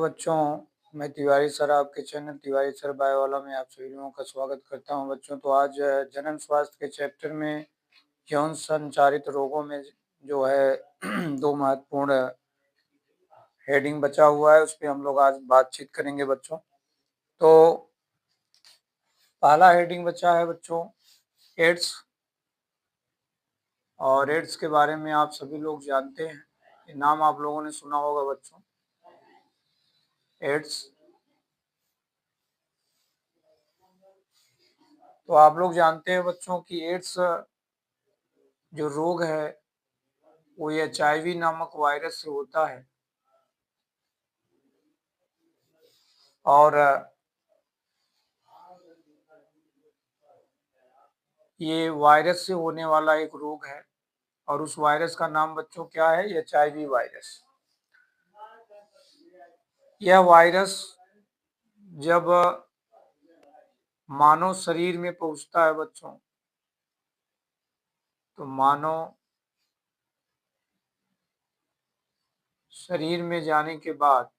बच्चों, मैं तिवारी सर आपके चैनल तिवारी सर बायोवाला में आप सभी लोगों का स्वागत करता हूं। बच्चों, तो आज जनन स्वास्थ्य के चैप्टर में यौन संचारित रोगों में जो है दो महत्वपूर्ण हेडिंग बचा हुआ है, उस पर हम लोग आज बातचीत करेंगे बच्चों। तो पहला हेडिंग बचा है बच्चों एड्स, और एड्स के बारे में आप सभी लोग जानते हैं, ये नाम आप लोगों ने सुना होगा बच्चों, एड्स। तो आप लोग जानते हैं बच्चों कि एड्स जो रोग है वो HIV नामक वायरस से होता है, और ये वायरस से होने वाला एक रोग है, और उस वायरस का नाम बच्चों क्या है? HIV virus. यह वायरस जब मानव शरीर में पहुंचता है बच्चों, तो मानव शरीर में जाने के बाद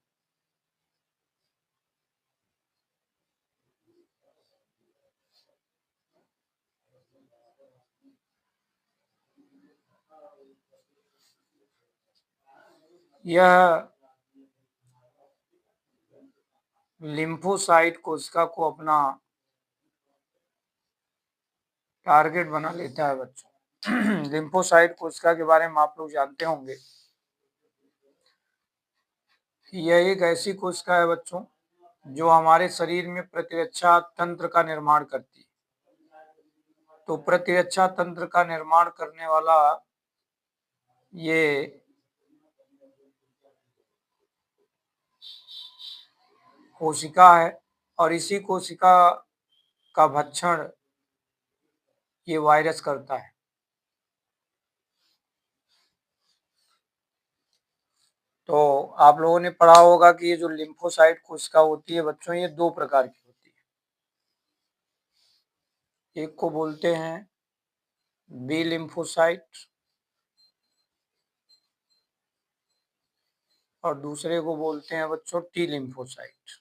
यह लिम्फोसाइट कोशिका को अपना टारगेट बना लेता है बच्चों। लिम्फोसाइट कोशिका के बारे में आप लोग जानते होंगे कि यह एक ऐसी कोशिका है बच्चों जो हमारे शरीर में प्रतिरक्षा तंत्र का निर्माण करती है। तो प्रतिरक्षा तंत्र का निर्माण करने वाला ये कोशिका है, और इसी कोशिका का भक्षण ये वायरस करता है। तो आप लोगों ने पढ़ा होगा कि ये जो लिम्फोसाइट कोशिका होती है बच्चों, ये दो प्रकार की होती है। एक को बोलते हैं बी लिम्फोसाइट, और दूसरे को बोलते हैं बच्चों टी लिम्फोसाइट।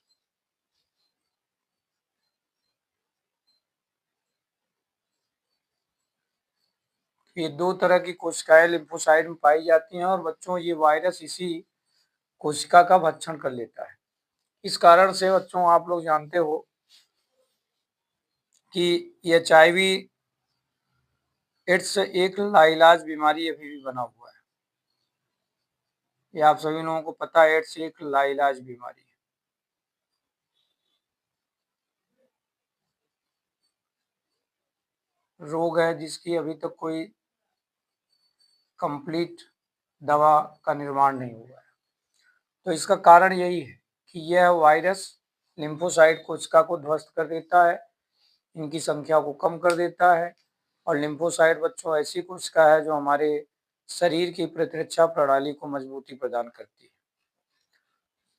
ये दो तरह की कोशिकाएं लिम्फोसाइट में पाई जाती हैं, और बच्चों ये वायरस इसी कोशिका का भक्षण कर लेता है। इस कारण से बच्चों आप लोग जानते हो कि HIV एड्स एक लाइलाज बीमारी अभी भी बना हुआ है। ये आप सभी लोगों को पता है, एड्स एक लाइलाज बीमारी है। रोग है जिसकी अभी तक कोई कंप्लीट दवा का निर्माण नहीं हुआ है। तो इसका कारण यही है कि यह वायरस लिम्फोसाइट कोशिका को ध्वस्त कर देता है, इनकी संख्या को कम कर देता है। और लिम्फोसाइट बच्चों ऐसी कोशिका है जो हमारे शरीर की प्रतिरक्षा प्रणाली को मजबूती प्रदान करती है।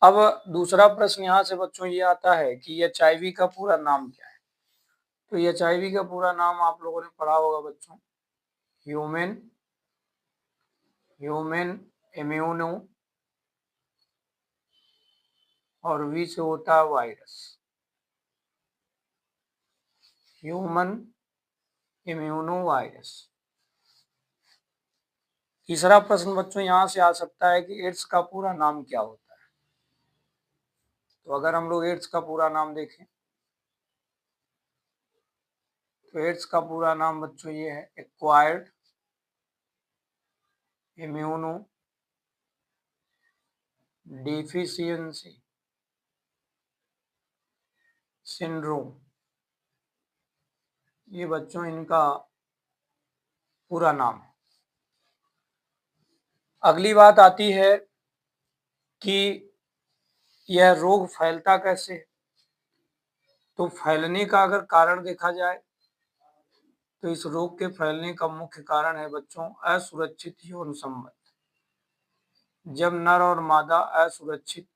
अब दूसरा प्रश्न यहाँ से बच्चों ये आता है कि HIV का पूरा नाम क्या है? तो HIV का पूरा नाम आप लोगों ने पढ़ा होगा बच्चों, ह्यूमन इम्यूनो, और वी से होता है वायरस, ह्यूमन इम्यूनो वायरस। तीसरा प्रश्न बच्चों यहाँ से आ सकता है कि एड्स का पूरा नाम क्या होता है? तो अगर हम लोग एड्स का पूरा नाम देखें तो एड्स का पूरा नाम बच्चों ये है एक्वायर्ड इम्यूनो डिफिशियंसी सिंड्रोम। ये बच्चों इनका पूरा नाम है। अगली बात आती है कि यह रोग फैलता कैसे है? तो फैलने का अगर कारण देखा जाए तो इस रोग के फैलने का मुख्य कारण है बच्चों असुरक्षित यौन संबंध। जब नर और मादा असुरक्षित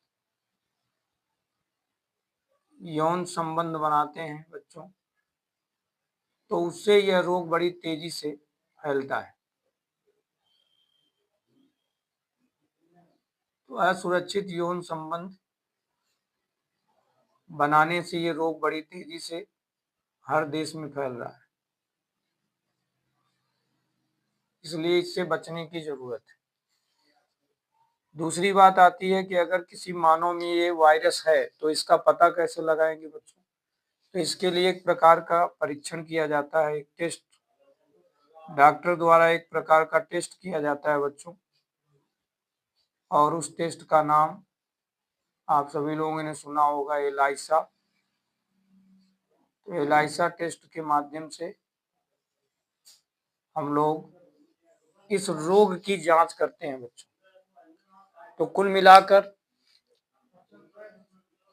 यौन संबंध बनाते हैं बच्चों, तो उससे यह रोग बड़ी तेजी से फैलता है। तो असुरक्षित यौन संबंध बनाने से ये रोग बड़ी तेजी से हर देश में फैल रहा है, इसलिए इससे बचने की जरूरत है। दूसरी बात आती है कि अगर किसी मानव में ये वायरस है तो इसका पता कैसे लगाएंगे बच्चों? तो इसके लिए एक प्रकार का परीक्षण किया जाता है, एक टेस्ट, डॉक्टर द्वारा एक प्रकार का टेस्ट किया जाता है बच्चों, और उस टेस्ट का नाम आप सभी लोगों ने सुना होगा, एलाइसा। तो एलाइसा टेस्ट के माध्यम से हम लोग इस रोग की जांच करते हैं बच्चों। तो कुल मिलाकर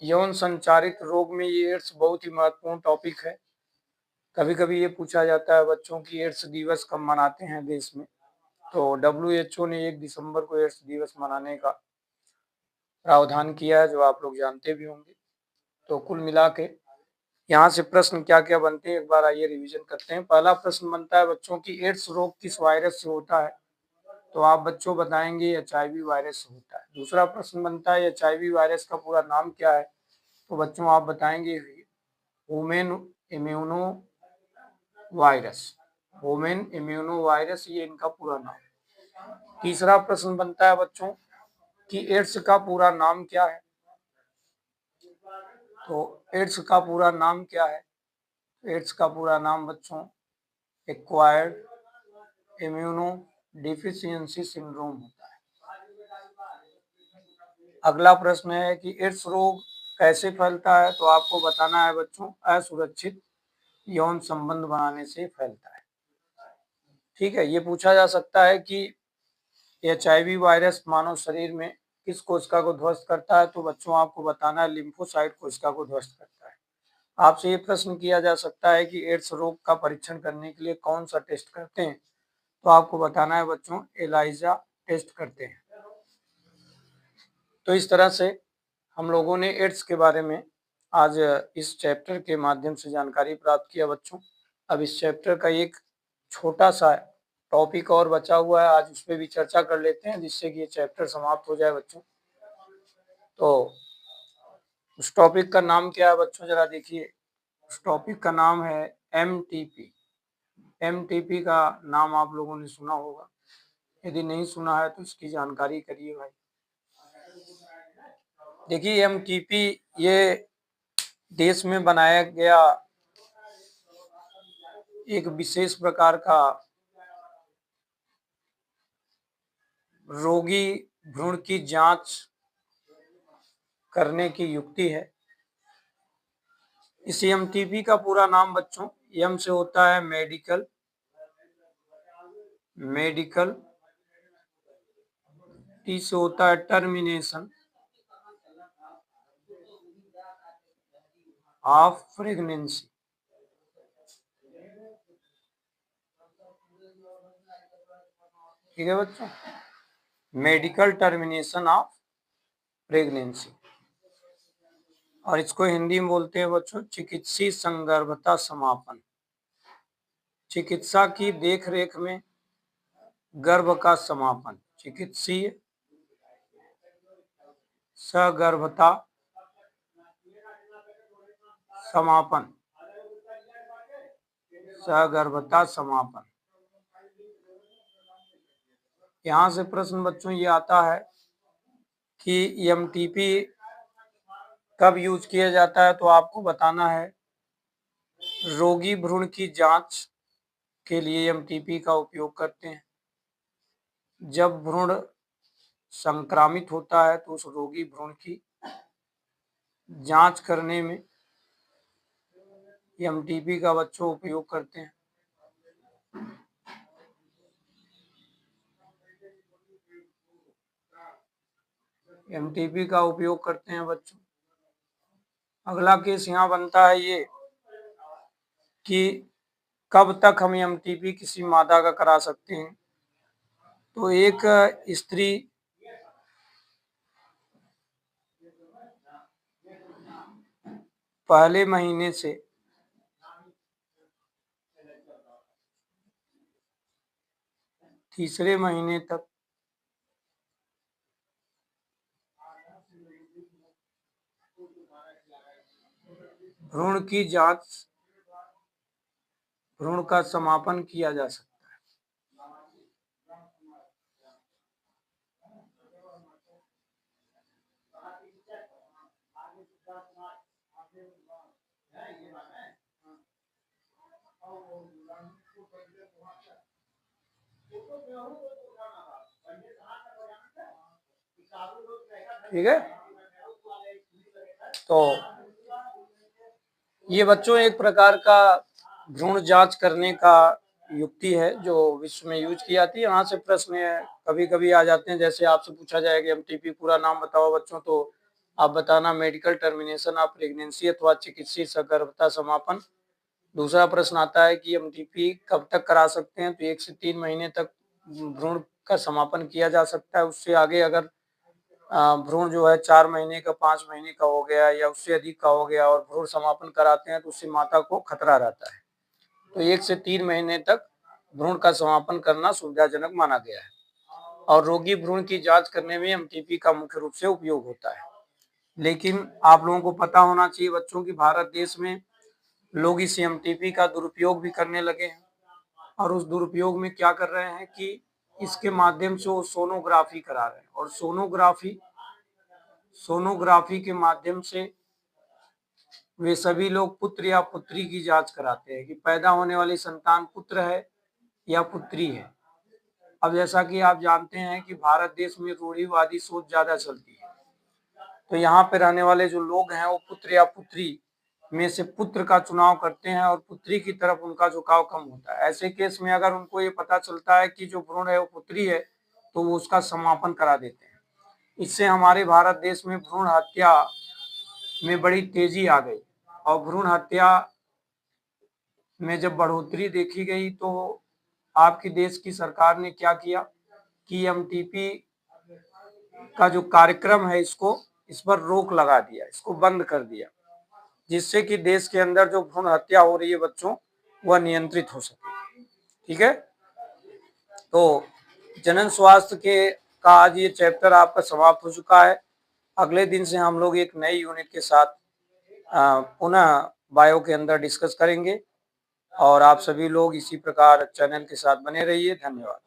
यौन संचारित रोग में ये एड्स बहुत ही महत्वपूर्ण टॉपिक है। कभी कभी ये पूछा जाता है बच्चों की एड्स दिवस कब मनाते हैं देश में? तो WHO ने 1 दिसंबर को एड्स दिवस मनाने का प्रावधान किया है, जो आप लोग जानते भी होंगे। तो कुल मिला के यहाँ से प्रश्न क्या क्या बनते हैं, एक बार आइए रिवीजन करते हैं। पहला प्रश्न बनता है बच्चों की एड्स रोग किस वायरस से होता है? तो आप बच्चों बताएंगे HIV वायरस से होता है। दूसरा प्रश्न बनता है HIV वायरस का पूरा नाम क्या है? तो बच्चों आप बताएंगे human immuno virus, human immuno virus, ये इनका पूरा नाम। तीसरा प्रश्न बनता है बच्चों कि एड्स का पूरा नाम क्या है? तो एड्स का पूरा नाम क्या है? एड्स का पूरा नाम बच्चों एक्वायर्ड इम्यूनो डिफिशियंसी सिंड्रोम होता है। अगला प्रश्न है कि एड्स रोग कैसे फैलता है? तो आपको बताना है बच्चों असुरक्षित यौन संबंध बनाने से फैलता है। ठीक है, ये पूछा जा सकता है कि HIV वायरस मानव शरीर में किस कोशिका को ध्वस्त करता है? तो बच्चों आपको बताना है लिम्फोसाइट कोशिका को ध्वस्त करता है। आपसे ये प्रश्न किया जा सकता है कि एड्स रोग का परीक्षण करने के लिए कौन सा टेस्ट करते हैं? तो आपको बताना है बच्चों एलाइजा टेस्ट करते हैं। तो इस तरह से हम लोगों ने एड्स के बारे में आज इस चैप्टर के माध्यम से जानकारी प्राप्त किया बच्चों। अब इस चैप्टर का एक छोटा सा टॉपिक और बचा हुआ है, आज उस पर भी चर्चा कर लेते हैं, जिससे कि ये चैप्टर समाप्त हो जाए बच्चों। तो उस टॉपिक का नाम क्या है बच्चों, जरा देखिए। उस टॉपिक का नाम है MTP। MTP का नाम आप लोगों ने सुना होगा, यदि नहीं सुना है तो इसकी जानकारी करिए भाई। देखिए MTP ये देश में बनाया गया एक विशेष प्रकार का रोगी भ्रूण की जांच करने की युक्ति है। इस MTP का पूरा नाम बच्चों, M से होता है मेडिकल, T से होता है टर्मिनेशन ऑफ प्रेगनेंसी। ठीक है बच्चों, मेडिकल टर्मिनेशन ऑफ प्रेगनेंसी, और इसको हिंदी में बोलते हैं बच्चों चिकित्सीय संगर्भता समापन। चिकित्सा की देखरेख में गर्भ का समापन, चिकित्सीय सगर्भता समापन, सगर्भता समापन। यहाँ से प्रश्न बच्चों ये आता है कि MTP कब यूज किया जाता है? तो आपको बताना है रोगी भ्रूण की जांच के लिए MTP का उपयोग करते हैं। जब भ्रूण संक्रामित होता है तो उस रोगी भ्रूण की जांच करने में MTP का बच्चों उपयोग करते हैं। MTP का उपयोग करते हैं बच्चों। अगला केस यहाँ बनता है ये कि कब तक हम MTP किसी मादा का करा सकते हैं? तो एक स्त्री पहले महीने से तीसरे महीने तक भ्रूण की जांच, भ्रूण का समापन किया जा सकता है। ठीक है, तो ये बच्चों एक प्रकार का भ्रूण जांच करने का युक्ति है जो विश्व में यूज की जाती है। यहाँ से प्रश्न कभी कभी आ जाते हैं, जैसे आपसे पूछा जाएगा एमटीपी पूरा नाम बताओ बच्चों, तो आप बताना मेडिकल टर्मिनेशन ऑफ प्रेगनेंसी अथवा चिकित्सीय सगर्भता समापन। दूसरा प्रश्न आता है कि एमटीपी कब तक करा सकते हैं, तो 1 से 3 महीने तक भ्रूण का समापन किया जा सकता है। उससे आगे अगर भ्रूण जो है 4 महीने का, 5 महीने का हो गया या उससे अधिक का हो गया और भ्रूण समापन कराते हैं तो उससे माता को खतरा रहता है। तो 1 से 3 महीने तक भ्रूण का समापन करना सुविधाजनक माना गया है। और रोगी भ्रूण की जांच करने में एमटीपी का मुख्य रूप से उपयोग होता है। लेकिन आप लोगों को पता होना चाहिए बच्चों की भारत देश में लोग इस एमटीपी का दुरुपयोग भी करने लगे हैं। और उस दुरुपयोग में क्या कर रहे हैं कि इसके माध्यम से वो सोनोग्राफी करा रहे हैं, और सोनोग्राफी के माध्यम से वे सभी लोग पुत्र या पुत्री की जांच कराते हैं कि पैदा होने वाली संतान पुत्र है या पुत्री है। अब जैसा कि आप जानते हैं कि भारत देश में रूढ़िवादी सोच ज्यादा चलती है, तो यहाँ पे रहने वाले जो लोग हैं वो पुत्र या पुत्री में से पुत्र का चुनाव करते हैं और पुत्री की तरफ उनका झुकाव कम होता है। ऐसे केस में अगर उनको ये पता चलता है कि जो भ्रूण है वो पुत्री है तो वो उसका समापन करा देते हैं। इससे हमारे भारत देश में भ्रूण हत्या में बड़ी तेजी आ गई, और भ्रूण हत्या में जब बढ़ोतरी देखी गई तो आपकी देश की सरकार ने क्या किया कि एमटीपी का जो कार्यक्रम है इस पर रोक लगा दिया, इसको बंद कर दिया, जिससे कि देश के अंदर जो भ्रूण हत्या हो रही है बच्चों वह नियंत्रित हो सके। ठीक है, तो जनन स्वास्थ्य के का आज ये चैप्टर आपका समाप्त हो चुका है। अगले दिन से हम लोग एक नई यूनिट के साथ पुनः बायो के अंदर डिस्कस करेंगे, और आप सभी लोग इसी प्रकार चैनल के साथ बने रहिए। धन्यवाद।